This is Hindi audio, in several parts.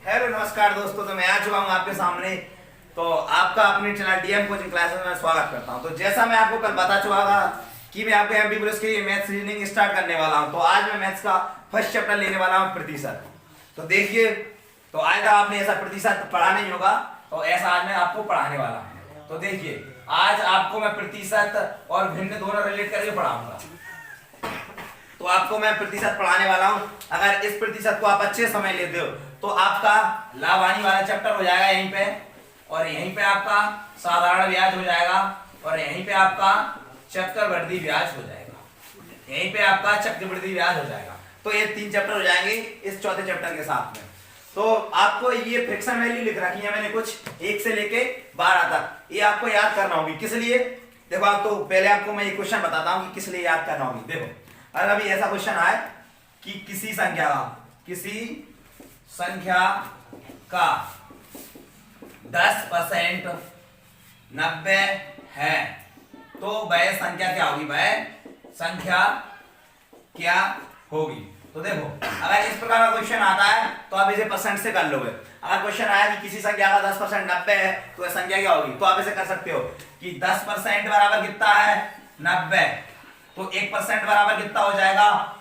हेलो नमस्कार दोस्तों, तो मैं आ चुका हूँ आपके सामने। तो आपका अपने चैनल डीएम कोचिंग क्लासेस में स्वागत करता हूँ। तो जैसा मैं आपको कल बता चुका था कि मैं आपके एमपी पुलिस के मैथ्स रीजनिंग स्टार्ट करने वाला हूँ। तो आज मैं मैथ्स का फर्स्ट चैप्टर लेने वाला हूँ, प्रतिशत। तो देखिए, तो आज तक आपने ऐसा प्रतिशत पढ़ा नहीं होगा, तो ऐसा आज मैं आपको पढ़ाने वाला हूँ। तो देखिए, आज आपको मैं प्रतिशत और भिन्न दोनों रिलेट करके पढ़ाऊंगा। तो आपको मैं प्रतिशत पढ़ाने वाला हूं। अगर इस प्रतिशत को आप अच्छे समय लेते हो तो आपका लाभ हानि वाला चैप्टर हो जाएगा यहीं पे, और यहीं पे आपका साधारण ब्याज हो जाएगा, और यहीं पे आपका चक्रवृद्धि ब्याज हो जाएगा, यहीं पे आपका चक्रवृद्धि ब्याज हो जाएगा। तो ये 3 चैप्टर हो जाएंगे इस चौथे चैप्टर के साथ में। तो आपको ये फ्रिक्शन वैल्यू लिख रखी है मैंने कुछ 1 से लेके 12 तक, ये आपको याद करना होगी। किस लिए? देखो, आप तो पहले आपको मैं ये क्वेश्चन बताता हूँ कि किस लिए याद करना होगी। देखो, अगर अभी ऐसा क्वेश्चन आए कि किसी संख्या का 10% 90 है, तो वह संख्या क्या होगी? वह संख्या क्या होगी? तो देखो, अगर इस प्रकार का क्वेश्चन आता है तो आप इसे परसेंट से कर लोगे। अगर क्वेश्चन आया कि किसी संख्या का 10% 90 है, तो वह संख्या क्या होगी? तो आप इसे कर सकते हो कि 10% बराबर कितना है? 90। तो 1% बराबर कितना हो जाएगा?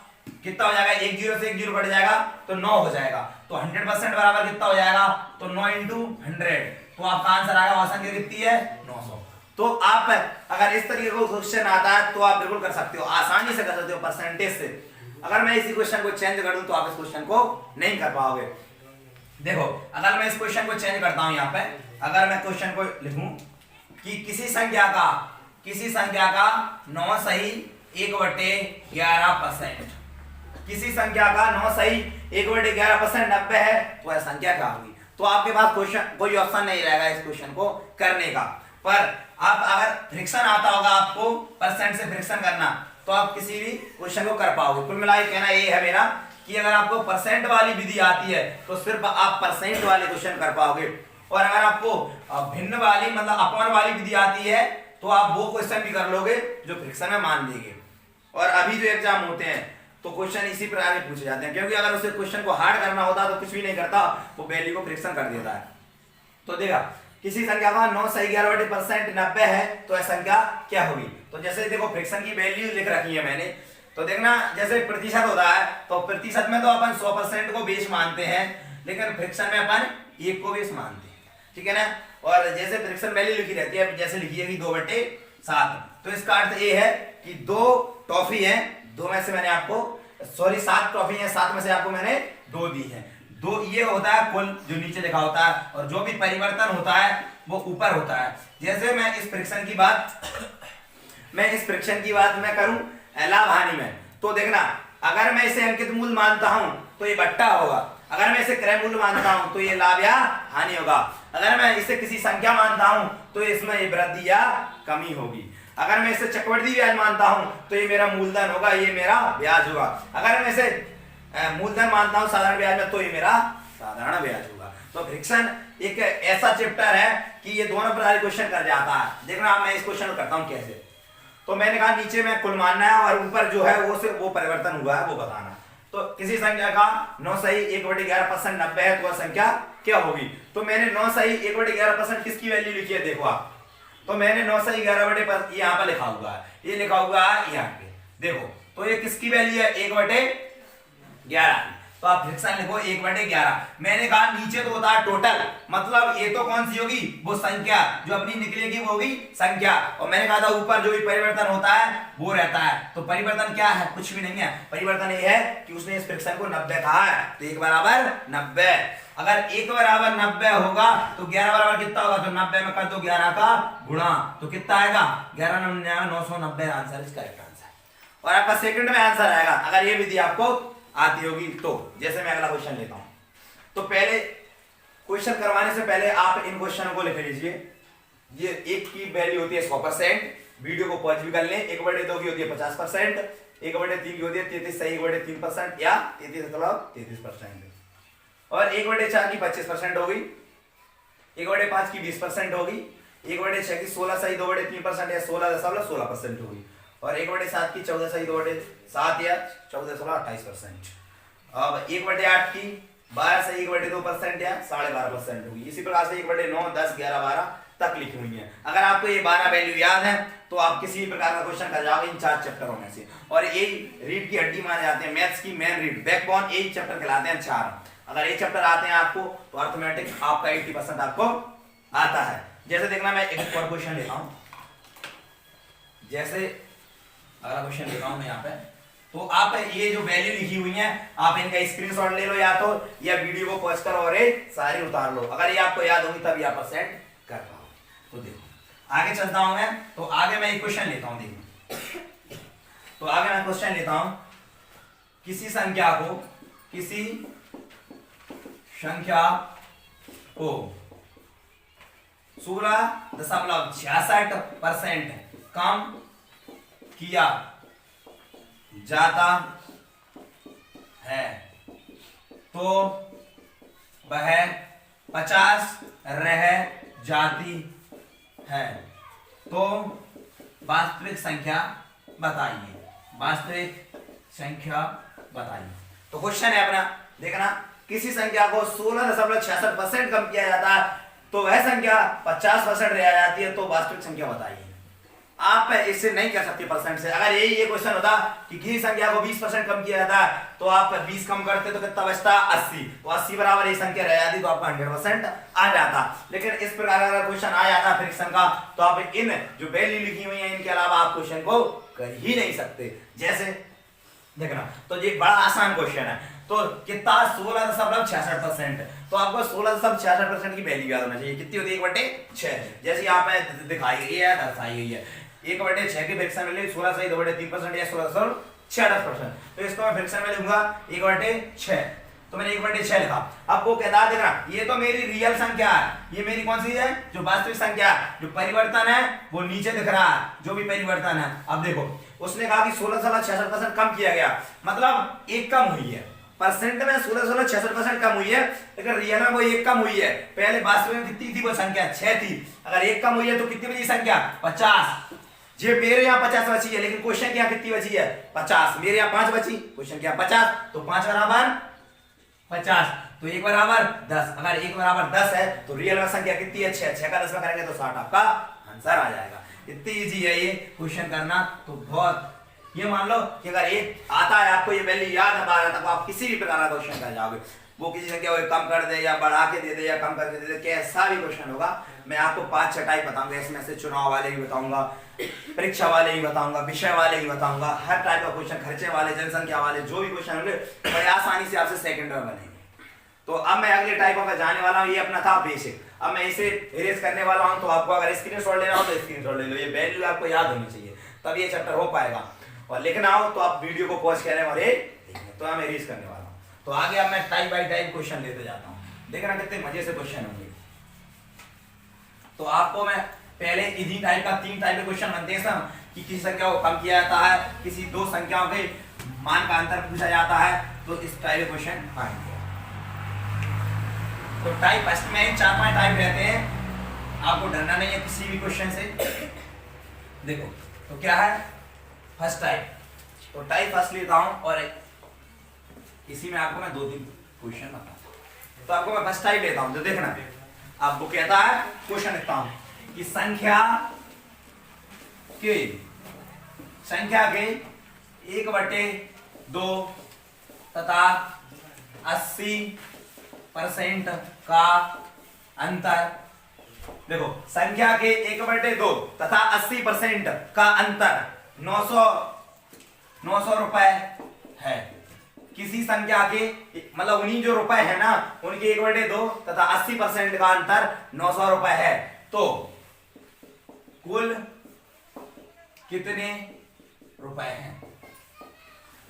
कितना हो जाएगा? 1 0 से 1 0 कट जाएगा तो 9 हो जाएगा। तो 100% बराबर कितना हो जाएगा? तो 9 × 100। तो आपका आंसर आएगा, वह संख्या कितनी है? 900। तो आप अगर इस तरीके का क्वेश्चन आता है तो आप बिल्कुल कर सकते हो, आसानी से कर सकते हो परसेंटेज से। अगर मैं इसी क्वेश्चन को चेंज कर दूं तो आप इस क्वेश्चन को नहीं कर पाओगे। देखो, अगर मैं इस क्वेश्चन को चेंज करता हूं, यहाँ पे अगर मैं क्वेश्चन को लिखूं कि किसी संख्या का 9 सही 1/11%, किसी संख्या का 9 सही 1/11% 90 है, तो वह संख्या क्या होगी? तो आपके पास क्वेश्चन कोई ऑप्शन नहीं रहेगा इस क्वेश्चन को करने का। पर आप अगर फ्रिक्शन आता होगा, आपको परसेंट से फ्रिक्शन करना, तो आप किसी भी क्वेश्चन को कर पाओगे। कुल मिला के कहना ये है मेरा कि अगर आपको परसेंट वाली विधि आती है तो सिर्फ आप परसेंट वाले क्वेश्चन कर पाओगे, और अगर आपको भिन्न वाली मतलब अपॉन वाली विधि आती है तो आप वो क्वेश्चन भी कर लोगे जो फ्रिक्शन में मान देंगे। और अभी जो एग्जाम होते हैं तो क्वेश्चन इसी प्रकार के पूछे जाते हैं, क्योंकि अगर उसे क्वेश्चन को हार्ड करना होता तो कुछ भी नहीं करता, वो वैल्यू को फ्रिक्शन कर देता है। तो देखा, किसी संख्या का 9 सही 11% 90 है, तो यह संख्या क्या होगी? तो जैसे देखो, फ्रिक्शन की वैल्यू लिख रखी है मैंने, तो देखना जैसे प्रतिशत होता है तो प्रतिशत में तो अपन 100% को बेस मानते हैं, लेकिन फ्रिक्शन में अपन 1 को बेस मानते हैं, ठीक है ना। और जैसे फ्रिक्शन वैल्यू लिखी रहती है, जैसे लिखी है कि 2/7, तो इसका अर्थ ये है कि 2 टॉफी है, 2 में से मैंने आपको 7 टॉफी है, 7 में से आपको मैंने 2 दी है। 2 ये होता है कुल जो नीचे लिखा होता है, और जो भी परिवर्तन होता है वो ऊपर होता है। जैसे मैं इस फ्रिक्शन की बात मैं करूं लाभ हानि में, तो देखना, अगर मैं इसे अंकित मूल मानता हूं तो ये बट्टा होगा, अगर मैं इसे क्रय मूल्य मानता हूं तो ये लाभ या हानि होगा, अगर मैं इसे किसी संख्या मानता हूं तो इसमें ये वृद्धि या कमी होगी, अगर मैं इसे चक्रवृद्धि ब्याज मानता हूं तो ये मेरा मूलधन होगा, ये मेरा ब्याज होगा, अगर मैं इसे मूलधन मानता हूं साधारण ब्याज में तो ये मेरा साधारण ब्याज होगा। तो फ्रिक्शन एक ऐसा चैप्टर है कि ये दोनों प्रकार क्वेश्चन कर जाता है। देखना, मैं इस क्वेश्चन को करता हूं कैसे। तो मैंने कहा नीचे में कुल मानना है और ऊपर जो है वो परिवर्तन हुआ है वो बताना। तो किसी संख्या का 9 सही 1/11% 90 है, तो वह संख्या क्या होगी? तो मैंने 9 सही 1/11% किसकी वैल्यू लिखी है? देखो आप, तो मैंने 9 सही 11/, यहाँ पर लिखा हुआ है, ये लिखा हुआ है यहाँ पे, देखो, तो ये किसकी वैल्यू है? 1/11। तो आप फ्रिक्शन लिखो 1/11। मैंने कहा नीचे तो होता है टोटल, मतलब ये तो कौन सी होगी? वो संख्या जो अपनी निकलेगी वो होगी संख्या, और मैंने कहा था ऊपर जो भी परिवर्तन होता है वो रहता है। तो परिवर्तन क्या है? कुछ भी नहीं है, परिवर्तन ये है कि उसने इस फ्रिक्शन को 90 कहा है, तो 1 बराबर 90। अगर 1 बराबर 90 होगा तो 11 बराबर कितना होगा? तो 90 में कर दो 11 का गुणा, तो कितना आएगा? 11 990 आंसर इज करेक्ट आंसर। और आपका सेकंड में आंसर आएगा अगर ये विधि आपको आती होगी तो। जैसे मैं अगला क्वेश्चन लेता हूं, तो पहले क्वेश्चन करवाने से पहले आप इन क्वेश्चनों को लिख लीजिए। ये 1 की वैल्यू होती है 100%, वीडियो को पॉज भी कर लें। 1/2 की होती है 50%, 1/3 की होती है 33 सही 1/3% या 33%, और 1/4 की 25% होगी, 1/5 की 20% होगी, 1/6 की 16 सही 2/3% या 16.16% होगी, और 1/7 की 14 सही 2/7 या 14.28%। अब 1/8 की 12 से 1/2% या 12.5% होगी। इसी प्रकार से 1/9, 10, 11, 12 तक लिखी हुई है। अगर आपको ये 12 वैल्यू याद है तो आप किसी भी प्रकार का क्वेश्चन कर जाओगे इन 4 चैप्टरों में से। और यही रीड की हड्डी माने जाते हैं, मैथ्स की मेन रीड, बैकबोन, यही चैप्टर कहलाते हैं 4। अगर ये चैप्टर आते हैं आपको तो अर्थमेटिक आपका 80% आपको आता है। जैसे देखना, मैं एक और क्वेश्चन लेता हूं, जैसे अगला क्वेश्चन लेता हूं मैं यहाँ पे, तो आप ये जो वैल्यू लिखी हुई है आप इनका स्क्रीनशॉट ले लो या तो, या वीडियो को पॉज करो और ये सारी उतार लो। अगर ये आपको याद होगी तभी आप सेंड कर पाओ। तो देखो आगे चलता हूं मैं, तो आगे मैं एक क्वेश्चन लेता हूं। देखो तो आगे मैं क्वेश्चन लेता हूं, किसी संख्या को 16.66% कम किया जाता है तो वह 50 रह जाती है, तो वास्तविक संख्या बताइए। वास्तविक संख्या बताइए। तो क्वेश्चन है अपना, देखना, किसी संख्या को 16.66% कम किया जाता है तो वह संख्या 50% रह जाती है, तो वास्तविक संख्या बताइए। आप इससे नहीं कर सकते परसेंट से। अगर यही ये क्वेश्चन होता कि किसी संख्या को 20% कम किया जाता है तो आप 20 कम करते तो कितना बचता 80, तो 80 बराबर ये संख्या रह जाती तो आपका 100% आ जाता। लेकिन इस प्रकार अगर क्वेश्चन आ जाता फ्रैक्शन का तो आप इन जो वैल्यू लिखी हुई है इनके अलावा आप क्वेश्चन को कर ही नहीं सकते। जैसे देखना, तो ये बड़ा आसान क्वेश्चन है, तो कितना 16.66%, तो आपको 16.66% की वैल्यू याद होना चाहिए। कितनी होती है? 1/6। जैसे यहाँ पे दिखाई गई है, दर्शाई गई है 1/6 की फ्रैक्शन वैल्यू 16 से 2/3% या 16.66%। तो इसको मैं फ्रैक्शन में लिखूंगा 1/6, तो मैंने 1/6 लिखा। अब वो कहता है, देखना, ये तो मेरी रियल संख्या है, ये मेरी कौन सी है? जो वास्तविक संख्या है। जो परिवर्तन है वो नीचे दिख रहा है, जो भी परिवर्तन है। अब देखो उसने कहा कि 16.66% कम किया गया, मतलब एक कम हुई है। परसेंट में 16.66% कम हुई है, लेकिन रियल में वो एक कम हुई है। पहले वास्तविक में कितनी थी वो संख्या? 6 थी। अगर एक कम हुई है तो कितनी बची संख्या? 50। जे मेरे यहाँ 50 बची है, लेकिन क्वेश्चन के यहाँ कितनी बची है? 50। मेरे यहाँ 5 बची, क्वेश्चन के यहाँ 50, तो 5 बराबर 50, तो 1 बराबर 10। अगर 1 बराबर 10 है तो रियल में संख्या कितनी है? 6। 6 का 10 में करेंगे तो 60 आपका आंसर आ जाएगा। इतनी इजी है ये क्वेश्चन करना, तो बहुत, ये मान लो कि अगर एक आता है आपको ये वैल्यू याद है 12 तक, आप किसी भी प्रकार का क्वेश्चन कर जाओगे। वो किसी संख्या को कम कर दे या बढ़ा के दे दे या कम करके दे दे, कैसा भी क्वेश्चन होगा, मैं आपको 5-6 टाइप बताऊंगा। इसमें से चुनाव वाले ही बताऊंगा, परीक्षा वाले ही बताऊंगा, विषय वाले ही बताऊंगा, हर टाइप का क्वेश्चन, खर्चे वाले, जनसंख्या वाले, जो भी क्वेश्चन होंगे बड़े आसानी से आपसे सेकंड में बनेंगे। तो अब मैं अगले टाइपों का जाने वाला हूँ। ये अपना था बेसिक, अब मैं इसे इरेज करने वाला हूँ। तो आपको अगर स्क्रीनशॉट लेना हो तो स्क्रीनशॉट ले लो, ये वैल्यू आपको याद होनी चाहिए, तब ये चैप्टर हो पाएगा। और लिखना हो तो आप वीडियो को पॉज करें और ये लिखें। तो मैं इरेज करने वाला हूँ। तो आगे अब मैं टाइप बाय टाइप क्वेश्चन लेते जाता हूँ, देखना कितने मजे से क्वेश्चन होंगे। तो आपको मैं पहले इन्हीं टाइप का 3 टाइप के क्वेश्चन बनते हैं सब, कि किसी संख्या को कम किया जाता है, किसी 2 संख्याओं के मान का अंतर पूछा जाता है, तो इस टाइप के क्वेश्चन आएंगे। तो टाइप फर्स्ट में 4-5 टाइप रहते हैं, आपको डरना नहीं है किसी भी क्वेश्चन से। देखो तो क्या है फर्स्ट टाइप, तो टाइप फर्स्ट लेता हूं और इसी में आपको मैं 2-3 क्वेश्चन बताता हूं। तो आपको मैं फर्स्ट टाइप लेता हूं, जो देखना आपको कहता है, क्वेश्चन लिखता हूं कि संख्या के 1/2 तथा 80% का अंतर। देखो संख्या के 1/2 तथा 80% का अंतर 900 रुपए है। किसी संख्या के, मतलब उन्हीं जो रुपए है ना, उनके 1/2 तथा 80% का अंतर 900 रुपए है, तो कुल कितने रुपए हैं?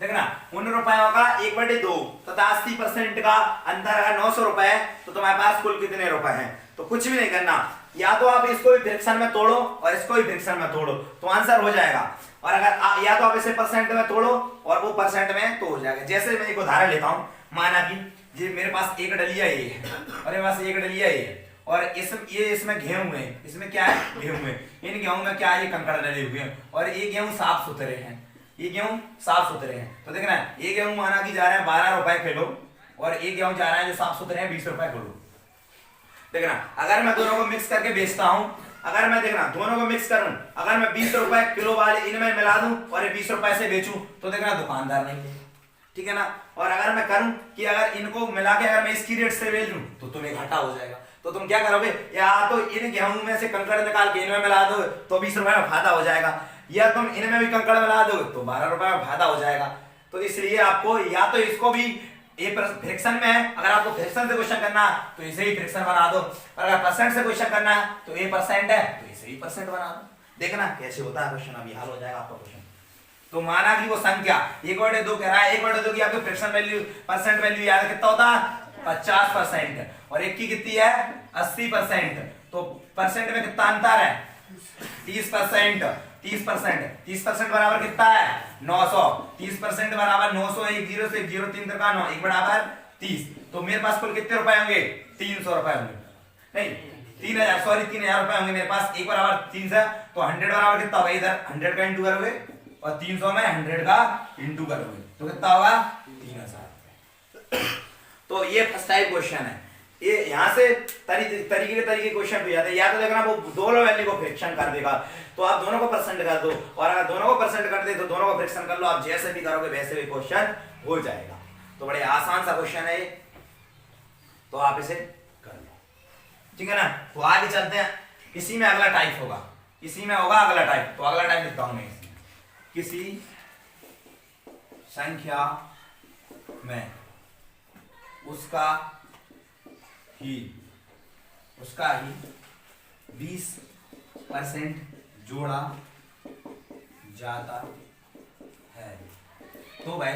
देखना, उन रुपयों का 1/2 तथा 80% का अंतर अगर 900 रुपए है तो तुम्हारे पास कुल कितने रुपए हैं? तो कुछ भी नहीं करना, या तो आप इसको भी फ्रैक्शन में तोड़ो और इसको भी फ्रैक्शन में तोड़ो तो आंसर हो जाएगा। और अगर या तो आप इसे परसेंट में तोड़ो और वो परसेंट में तो हो जाएगा। जैसे मैं एक उदाहरण लेता हूं, माना कि ये मेरे पास एक डलिया ये है और मेरे पास एक डलिया ये है, और इसमें गेहूं है, इसमें क्या है? गेहूं है। इन गेहूं में क्या है? ये कंकड़ डले हुए हैं, और ये गेहूं साफ सुथरे हैं, ये गेहूं साफ सुथरे हैं। तो देखना, ये गेहूं माना कि जा रहे हैं 12 रुपए किलो, और एक गेहूं जा रहा है जो साफ सुथरे हैं 20 रुपए किलो। देखना अगर मैं दोनों को मिक्स करके बेचता हूं, अगर मैं देखना दोनों को मिक्स करूं, अगर मैं 20 रुपए किलो वाले इनमें मिला दूं और ये 20 रुपए से बेचूं तो देखना दुकानदार नहीं है, ठीक है ना। और अगर मैं करूं कि अगर इनको मिला के अगर मैं इसकी रेट से बेच दूं तो तुम्हें घाटा हो जाएगा। तो तुम क्या करोगे, या तो इन गेहूं में से कंकड़ निकाल के इनमें मिला दो तो 20 रुपए में फायदा हो जाएगा, या तुम इनमें भी कंकड़ मिला दो तो 12 रुपए में फायदा हो जाएगा। तो इसलिए आपको या तो इसको भी ये फ्रैक्शन में है, अगर आपको फ्रैक्शन से क्वेश्चन करना है तो इसे ही फ्रैक्शन बना दो, और अगर परसेंट से क्वेश्चन करना है तो ये परसेंट है तो इसे ही परसेंट बना दो। देखना कैसे होता है क्वेश्चन, अभी हल हो जाएगा आपका क्वेश्चन। तो माना कि वो संख्या 1/2 कह रहा है, 1/2 की आपकी फ्रैक्शन वैल्यू परसेंट वैल्यू याद कितना होता है 50%, और एक की कितनी है 80%, तो परसेंट में कितना अंतर है 30%। 30% बराबर कितना है 900, 30% बराबर 900, एक जीरो से एक जीरो 3 का 9, एक बराबर 30। तो मेरे पास कुल कितने रुपए होंगे 300 रुपए होंगे, नहीं 3000 सॉरी 3000 रुपए होंगे मेरे पास। एक बराबर 3 है तो 100 बराबर कितना होगा, इधर 100 का इंटू करोगे और 300 में 100 का इंटू करोगे तो कितना होगा 3000। तो ये फर्स्ट टाइप क्वेश्चन है, ये यहाँ से तरीके क्वेश्चन पूछ जाते हैं। या तो देखना वो दोनों वैल्यू को फ्रैक्शन कर देगा तो आप दोनों को परसेंट कर दो, और अगर दोनों को परसेंट कर दे तो दोनों को फ्रैक्शन कर लो, आप जैसे भी करोगे वैसे भी क्वेश्चन हो जाएगा। तो बड़े आसान सा क्वेश्चन है, तो आप इसे कर लो, ठीक है ना। तो आगे चलते हैं, इसी में अगला टाइप होगा, इसी में होगा अगला टाइप। तो अगला टाइप लिखता हूं मैं, किसी संख्या में उसका ही 20% जोड़ा जाता है तो वह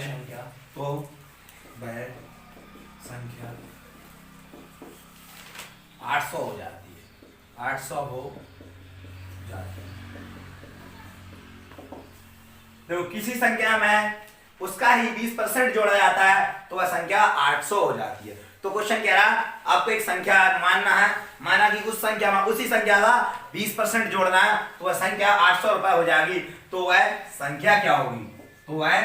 संख्या 800 हो जाती है, 800 हो जाती है। देखो किसी संख्या में उसका ही 20% जोड़ा जाता है तो वह संख्या 800 हो जाती है। तो क्वेश्चन कह रहा है आपको एक संख्या मानना है, माना कि उस संख्या में उसी संख्या का 20% जोड़ना है तो वह संख्या 800 रुपए हो जाएगी। तो वह संख्या क्या होगी, तो वह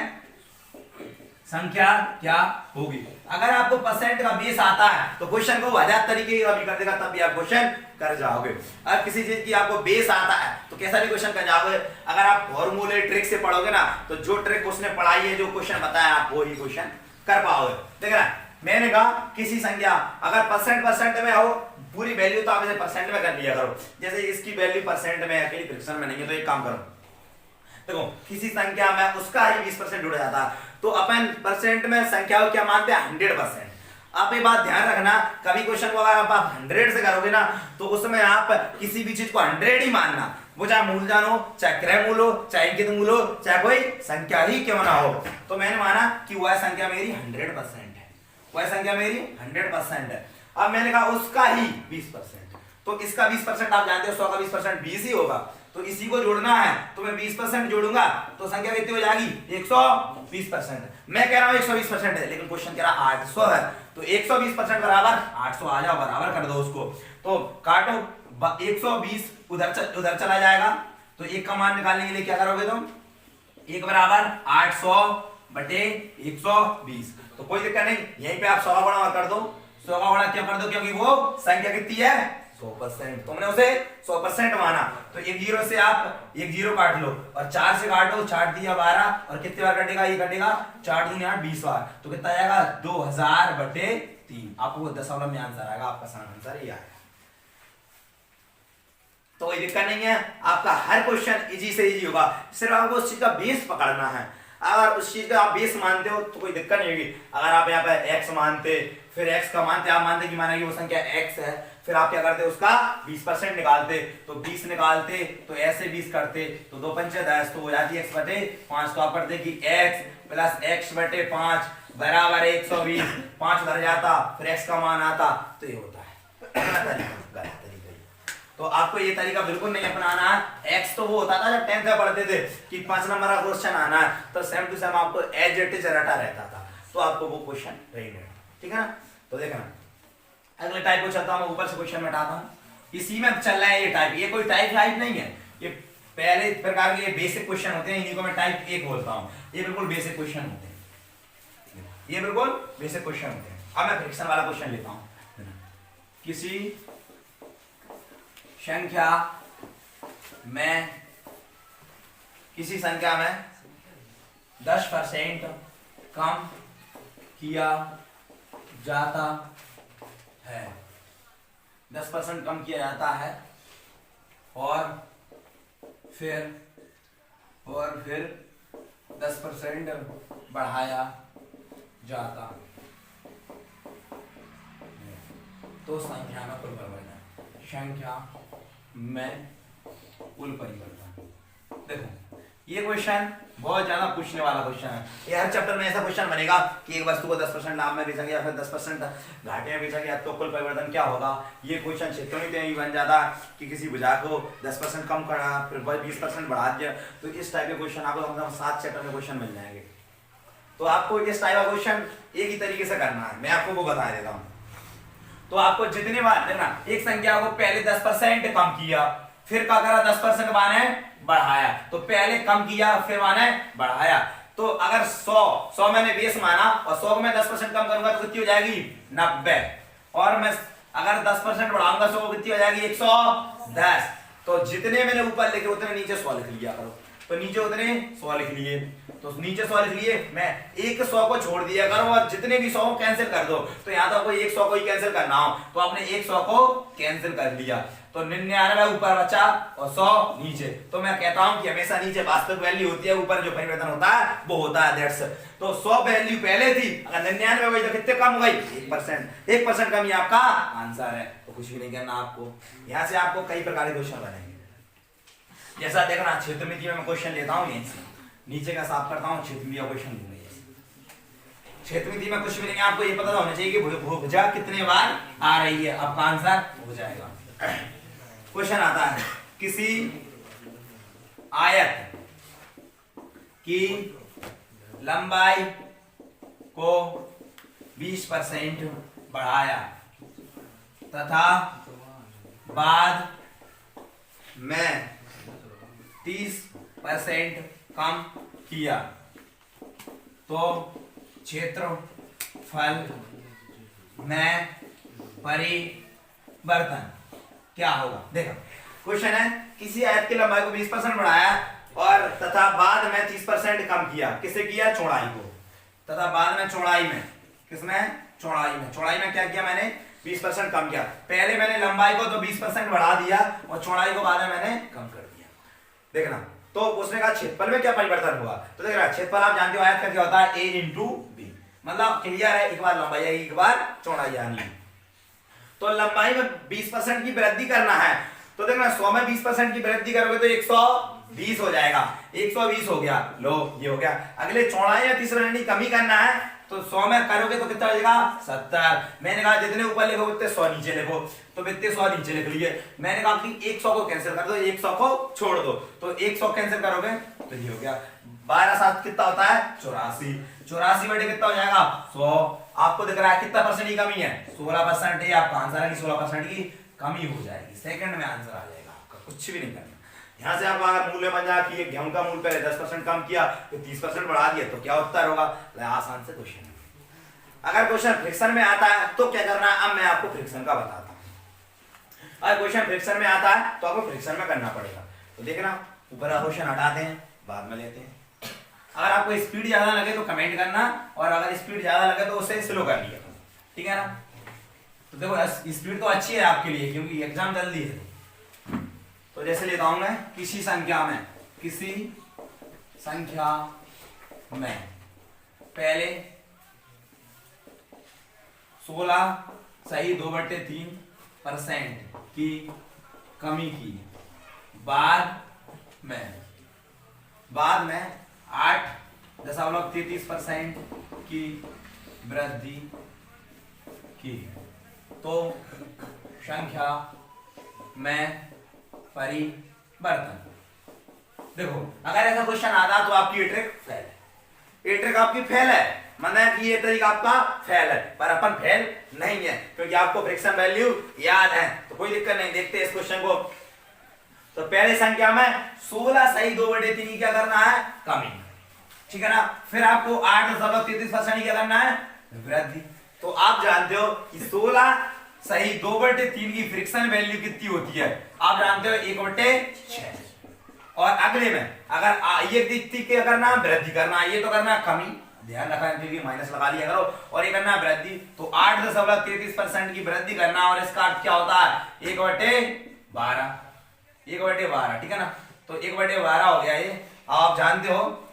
संख्या क्या होगी। अगर आपको परसेंट का बेस आता है तो क्वेश्चन को 1000 तरीके का भी कर देगा, तब भी आप क्वेश्चन कर जाओगे। अगर किसी चीज की आपको बेस आता है तो कैसा भी क्वेश्चन कर जाओगे। अगर आप फॉर्मूले ट्रिक से पढ़ोगे ना तो जो ट्रिक उसने पढ़ाई है, जो क्वेश्चन बताया आप वो ही क्वेश्चन कर पाओगे। देख रहा है मैंने कहा किसी संख्या अगर परसेंट में हो पूरी वैल्यू तो आप इसे परसेंट में कर लिया करो। जैसे इसकी वैल्यू परसेंट में अकेली फ्रैक्शन में नहीं है, तो एक काम करो, देखो किसी संख्या में उसका ही 20% जुड़ जाता है तो अपन परसेंट में संख्या को क्या मानते हैं 100%। आप ये बात ध्यान रखना, कभी क्वेश्चन को अगर आप 100 से करोगे ना तो उसमें आप किसी भी चीज को 100 ही मानना, वो चाहे मूलधन हो, चाहे क्रय मूल हो, चाहे अंकित मूल हो, चाहे कोई संख्या ही क्यों ना हो। तो मैंने माना कि वह संख्या मेरी 100% है, वह संख्या मेरी 100% है। अब मैंने कहा उसका ही 20%, तो इसका 20% आप जानते हो 100 का 20% 20 ही होगा, तो इसी को जोड़ना है तो मैं 20% जोड़ूंगा तो संख्या कितनी हो जाएगी 120%। मैं कह रहा हूं 120% है लेकिन क्वेश्चन कह रहा 800 है, तो 120% बराबर 800 आ जाओ, बराबर कर दो उसको। तो काटो 120 उधर चला जाएगा, तो एक का मान निकालने के लिए क्या करोगे तुम, एक बराबर 800 बटे 120। तो कोई दिक्कत नहीं, यहीं पे आप 100 का गुणा और कर दो। 100 का गुणा क्यों कर दो, क्योंकि वो संख्या कितनी है 100%, तुमने उसे 100% माना। तो एक जीरो से आप एक जीरो काट लो और 4 से काटो, 4 दिया 12 और कितने बार कटेगा, ये कटेगा 4 दूनी 8 20 बार, तो कितना आएगा 2000 बटे 3। आपको वो दशमलव में आंसर आएगा, आपका सही आंसर ये आएगा। तो कोई दिक्कत नहीं है, आपका हर क्वेश्चन इजी से इजी होगा, सिर्फ आपको उस चीज का बेस पकड़ना है। अगर उस चीज का आप बेस मानते हो तो कोई दिक्कत नहीं होगी। अगर आप यहाँ पे x मानते, फिर x का मानते, आप मानते कि माना कि वो संख्या x है, फिर आप क्या करते उसका 20% निकालते, तो 20 निकालते तो ऐसे 20 करते तो 2 पंचे 10, तो हो जाती x बटे 5। तो आप करते कि x प्लस x बटे 5 बराबर 120, 5 उधर जाता फिर x का मान आता, तो ये होता है। तो आपको ये तरीका बिल्कुल नहीं अपनाना है। x तो वो होता था जब 10th में पढ़ते थे कि 5 नंबर का क्वेश्चन आना है तो सेम टू सेम आपको एज इट इज रटा रहता था, तो आपको वो क्वेश्चन नहीं, ठीक है ना। तो देखना अगले टाइप को चलता हूं, ऊपर से क्वेश्चन में हटाता हूं। इसी में चल रहा है ये टाइप, ये कोई टाइप नहीं है, ये पहले प्रकार के बेसिक क्वेश्चन होते हैं, इन्हीं को मैं टाइप 1 बोलता हूं। ये बिल्कुल बेसिक क्वेश्चन होते हैं, ये बिल्कुल बेसिक क्वेश्चन होते हैं। अब मैं फ्रिक्शन वाला क्वेश्चन लेता हूं। किसी संख्या में 10% कम किया जाता है, 10% कम किया जाता है और फिर 10% बढ़ाया जाता है, तो संख्या में कुल परिवर्तन, संख्या में कुल परिवर्तन। देखो ये क्वेश्चन बहुत ज्यादा पूछने वाला क्वेश्चन है। ये हर चैप्टर में ऐसा क्वेश्चन बनेगा कि एक वस्तु को 10% लाभ में बेचा गया, फिर 10% घाटे में बेचा गया, तो कुल परिवर्तन क्या होगा। ये क्वेश्चन क्षेत्रों में बन जाता कि किसी भुजा को 10% कम करा फिर 20% बढ़ा दिया, तो इस टाइप के क्वेश्चन आपको मतलब 7 चैप्टर में क्वेश्चन मिल जाएंगे। तो आपको इस टाइप का क्वेश्चन एक ही तरीके से करना है, मैं आपको वो बता देता हूँ। तो आपको जितने बार देखना, एक संख्या को पहले 10% कम किया, फिर क्या करा 10% माने बढ़ाया, तो पहले कम किया फिर माने बढ़ाया। तो अगर 100 मैंने 20 माना और 100 में 10% कम करूंगा तो कितनी हो जाएगी 90, और मैं अगर 10% बढ़ाऊंगा 100 कितनी हो जाएगी 110। तो जितने मैंने ऊपर लिखे उतने नीचे 100 लिख लिया करो, तो नीचे उतने 100 लिख लिए, तो नीचे 100 लिख लिए, मैं एक 100 को छोड़ दिया करो और जितने भी 100 को कैंसिल कर दो। तो यहाँ तो आपको एक 100 को ही कैंसिल करना हो, तो आपने एक 100 को कैंसिल कर लिया, तो 99 ऊपर बचा और 100 नीचे। तो मैं कहता हूं कि हमेशा नीचे वास्तविक वैल्यू होती है, ऊपर जो परिवर्तन होता है वो होता है दैट्स। तो 100 वैल्यू पहले थी, अगर 99 हो गई तो कितने कम हो गई 1%। 1% कम ही आपका आंसर है, तो कुछ भी नहीं करना आपको। यहाँ से आपको कई प्रकार के क्वेश्चन बनेंगे। जैसा देखना क्षेत्रमिति में मैं क्वेश्चन लेता हूँ, यहीं से नीचे का साफ करता हूँ, क्षेत्रमिति का क्वेश्चन लूंगा। क्षेत्रमिति में कुछ भी नहीं, आपको ये पता होना चाहिए कि भुजा कितने बार आ रही है, आपका आंसर हो जाएगा। क्वेश्चन आता है, किसी आयत की लंबाई को 20% बढ़ाया तथा बाद में 30% कम किया, तो क्षेत्रफल में परिवर्तन क्या होगा। देखो क्वेश्चन है, किसी आयत की लंबाई को 20% बढ़ाया और तथा बाद में 30% कम किया, किसे किया चौड़ाई को, तथा बाद में चौड़ाई में, किसमें चौड़ाई में क्या किया मैंने 20% कम किया। पहले मैंने लंबाई को तो 20% बढ़ा दिया और चौड़ाई को बाद में मैंने कम कर दिया। देखना, तो उसने कहा क्षेत्रफल में क्या परिवर्तन हुआ, तो देखना क्षेत्रफल आप जानते हो आयत का क्या होता है a इंटू बी, मतलब क्लियर है, एक बार लंबाई आएगी एक बार चौड़ाई आनी। तो लंबाई में 20% की वृद्धि करना है, तो देखना 100 में 20% की वृद्धि करोगे तो 120 हो जाएगा, 120 हो गया, लो ये हो गया। अगले चौड़ाई में 30% कमी करना है, तो 100 में करोगे तो कितना बचेगा 70। मैंने कहा जितने ऊपर लिखो उतने 100 नीचे लिखो, तो इतने 100 नीचे लिख लिए। मैंने कहा कि 100 को कैंसिल कर दो, 100 को छोड़ दो, तो 100 कैंसिल करोगे तो ये हो गया 12 7 कितना होता है 84, 84 बटे कितना हो जाएगा 100। आपको दिख रहा है कितना परसेंट की कमी है 16%, ये आपका आंसर है कि 16% की कमी हो जाएगी, सेकंड में आंसर आ जाएगा आपका, कुछ भी नहीं करना। यहाँ से आप अगर मूल्य बन जाए कि गेहूं का मूल्य पहले 10% कम किया तो 30% बढ़ा दिया, तो क्या उत्तर होगा, आसान से क्वेश्चन है। अगर क्वेश्चन फ्रिक्शन में आता है तो क्या करना है, अब मैं आपको फ्रिक्शन का बताता हूँ। अगर क्वेश्चन फ्रिक्शन में आता है तो आपको फ्रिक्शन में करना पड़ेगा। तो देखना ऊपर का क्वेश्चन हटाते हैं, बाद में लेते हैं। अगर आपको स्पीड ज्यादा लगे तो कमेंट करना, और अगर स्पीड ज्यादा लगे तो उसे स्लो कर लिया, ठीक है ना। तो देखो स्पीड तो अच्छी है आपके लिए क्योंकि एग्जाम जल्दी है। तो जैसे लेता हूं मैं, किसी संख्या में पहले 16 सही 2/3% की कमी की, बाद में 8.33% की वृद्धि की, तो संख्या में परिवर्तन। देखो अगर ऐसा क्वेश्चन आता तो आपकी ये ट्रिक फेल है, ये ट्रिक आपकी फेल है, मतलब कि ये तरीका आपका फेल है, पर अपन फेल नहीं है क्योंकि आपको फ्रिक्शन वैल्यू याद है, तो कोई दिक्कत नहीं। देखते हैं इस क्वेश्चन को। तो पहले संख्या में 16 सही 2/3 क्या करना है कमी, ठीक है ना। फिर आपको 8.33% क्या करना है वृद्धि, तो आप जानते हो कि 16 सही 2/3 की फ्रिक्शन वैल्यू कितनी होती है? आप जानते हो 1/6। और अगले में अगर ये दिखती कि अगर ना वृद्धि करना, ये तो करना कमी, ध्यान रखा क्योंकि माइनस लगा लिया करो, और ये करना वृद्धि, तो 8.33% की वृद्धि करना, और इसका अर्थ क्या होता है? 1/12, 1/12, ठीक है ना? तो 1/12 हो गया ये। आप जानते हो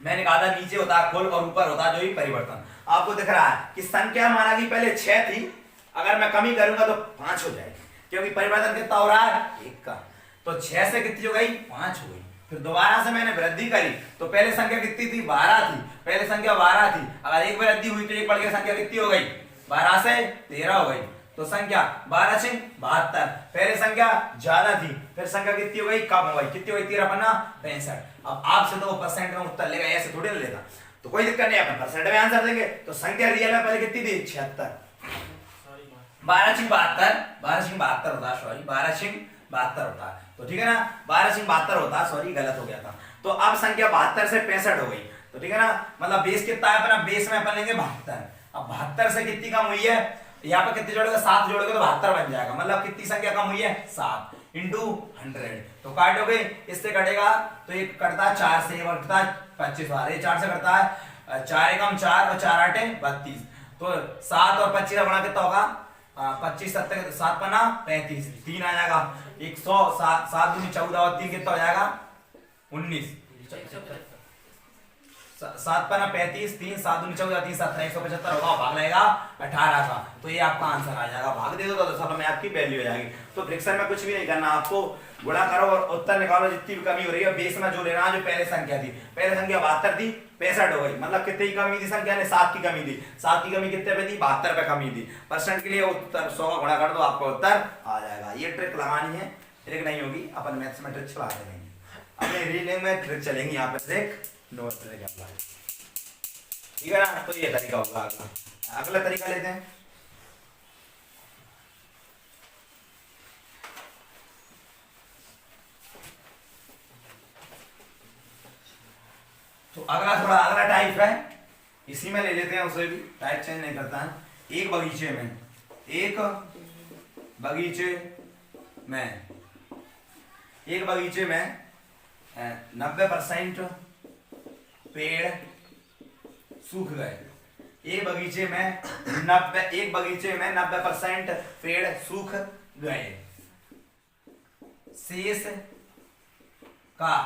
मैंने कहा था नीचे होता है कुल और ऊपर होता है जो ही परिवर्तन। आपको दिख रहा है कि संख्या माना कि पहले 6 थी, अगर मैं कमी करूंगा तो 5 हो जाएगी, क्योंकि परिवर्तन कितना हो रहा है? 1 का। तो 6 से कितनी हो गई? 5 हो गई। फिर दोबारा से मैंने वृद्धि करी, तो पहले संख्या कितनी थी? 12 थी, पहले संख्या 12 थी, अगर एक वृद्धि हुई तो एक बढ़ गया, संख्या कितनी हो गई? 12 से 13 हो गई, तो संख्या 12 से 72। पहले संख्या ज्यादा थी, फिर संख्या कितनी हो गई? कम हो गई, कितनी हो गई? 13 65। अब आपसे तो परसेंट में उत्तर लेगा, ऐसे थोड़ी लेगा, तो कोई दिक्कत नहीं, अपन परसेंट में आंसर देंगे। तो संख्या रियल में पहले कितनी थी? 76। 12/72 होता है, सॉरी 12/72 होता है, तो ठीक है ना, 12/72 होता है, सॉरी गलत हो गया था। तो अब संख्या 72 से 65 हो गई, तो ठीक है ना, मतलब बेस कितना है अपना? बेस में अपन लेंगे 72। अब 72 से कितनी कम हुई है? यहाँ पे कितने जोड़ेगा? 7 जोड़ेगा तो 72 बन जाएगा, मतलब कितनी संख्या कम हुई है? 7 इंटू 100, तो काटोगे, इससे कटेगा तो एक कटता है 4 से, कटता है 25 बार, ये 4 से कटता है, 4 एकम 4 और 4 8 32, तो 7 और 25 का गुणा कितना होगा? 25 7 7 पना 35, 3 आ जाएगा 100, 7 दूनी 14 और 3 कितना हो जाएगा? 19, 7 पना 35, 3 7 दूनी 14, 3 17, 175 होगा, भाग लगेगा 18 का, तो ये आपका आंसर आ जाएगा। भाग दे दो तो सब में आपकी वैल्यू हो जाएगी। तो फ्रिक्शन में कुछ भी नहीं करना, आपको गुणा करो और उत्तर निकालो, जितनी भी कमी हो रही है बेस में जो लेना है। जो पहले संख्या थी, पहले संख्या 72 थी, 65 हो गई, मतलब कितनी कमी थी? संख्या ने 7 की कमी थी, 7 की कमी कितने पे थी? 72 पे कमी थी। परसेंट के लिए उत्तर 100 का गुणा कर दो, आपका उत्तर आ जाएगा। ये ट्रिक लगानी है, ट्रिक नहीं होगी, अपन मैथ्स में ट्रिक चलाते रहेंगे, अपने रीडिंग में ट्रिक चलेंगी, यहाँ पे ट्रिक नो ट्रिक अप्लाई, ठीक है ना? तो ये तरीका होगा। अगला तरीका लेते हैं। तो अगला टाइप है, इसी में ले लेते हैं, उसे भी टाइप चेंज नहीं करता है। एक बगीचे में 90% पेड़ सूख गए। एक बगीचे में 90% पेड़ सूख गए। शेष का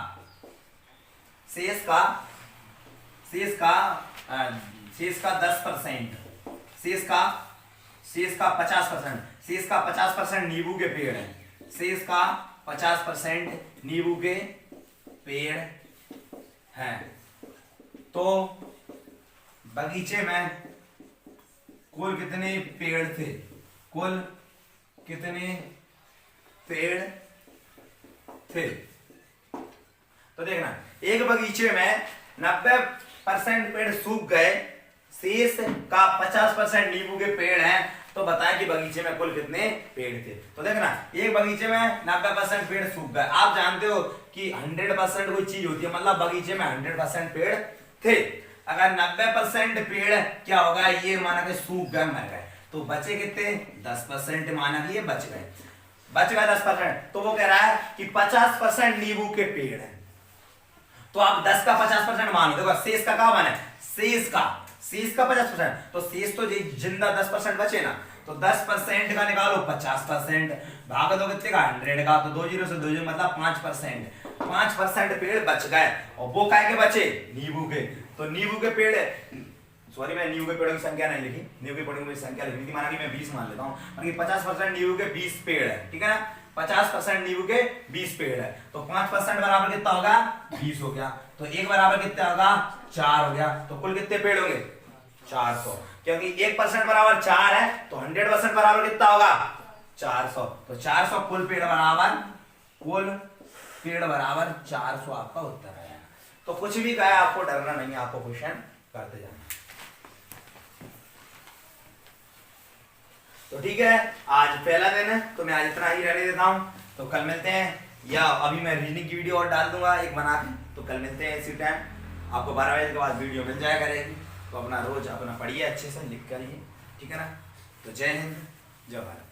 10%, शेष का 50%, शेष का 50% नींबू के पेड़ हैं, शेष का 50% नींबू के पेड़ हैं। तो बगीचे में कुल कितने पेड़ थे? कुल कितने पेड़ थे? तो देखना, एक बगीचे में 90% पेड़ सूख गए, शेष का 50% नींबू के पेड़ हैं, तो बताएं कि बगीचे में कुल कितने पेड़ थे। तो देखना, एक बगीचे में 90% पेड़ सूख गए। आप जानते हो कि 100% कोई चीज होती है, मतलब बगीचे में 100% पेड़ थे। अगर 90% पेड़ क्या होगा? ये माना कि सूख गए, मर गए, तो बचे कितने? 10% माना कि ये बच गए 10%। तो वो कह रहा है कि 50% नींबू के पेड़ हैं, तो आप 10 का 50% मान लो। देखो शेष का क्या माना है? शेष का 50%, तो शेष तो जिंदा 10% बचे ना, तो 10% का निकालो 50%, भाग दो कितने का? 100 का, तो 2 जीरो से 2 जीरो मतलब 5%। 5% पेड़ बच गए, और वो काय के बचे? नींबू के। तो नींबू के पेड़, सॉरी मैं नींबू के पेड़ों की संख्या नहीं लिखी, नींबू के पेड़ों की संख्या लिखी थी, माना कि मैं 20 मान लेता हूँ, माना कि 50% नींबू के 20 पेड़ है, ठीक है ना? 50% नींबू के 20 पेड़ है, तो 5% बराबर कितना होगा? 20 हो गया, तो 1 बराबर कितना होगा? 4 हो गया, तो कुल कितने पेड़ होंगे? 400, क्योंकि 1% बराबर 4 है, तो 100% बराबर कितना होगा? 400, तो 400 कुल पेड़ बराबर 400 आपका उत्तर है। तो कुछ भी कहे, आपको डरना नहीं है, आपको क्वेश्चन करते जाना। तो ठीक है, आज पहला दिन है, तो मैं आज इतना ही रहने देता हूँ। तो कल मिलते हैं, या अभी मैं रीडिंग की वीडियो और डाल दूंगा एक बना के, तो कल मिलते हैं इसी टाइम। आपको 12 बजे के बाद वीडियो मिल जाया करेगी, तो अपना रोज अपना पढ़िए, अच्छे से लिख करिए। ठीक है ना। तो जय हिंद, जय भारत।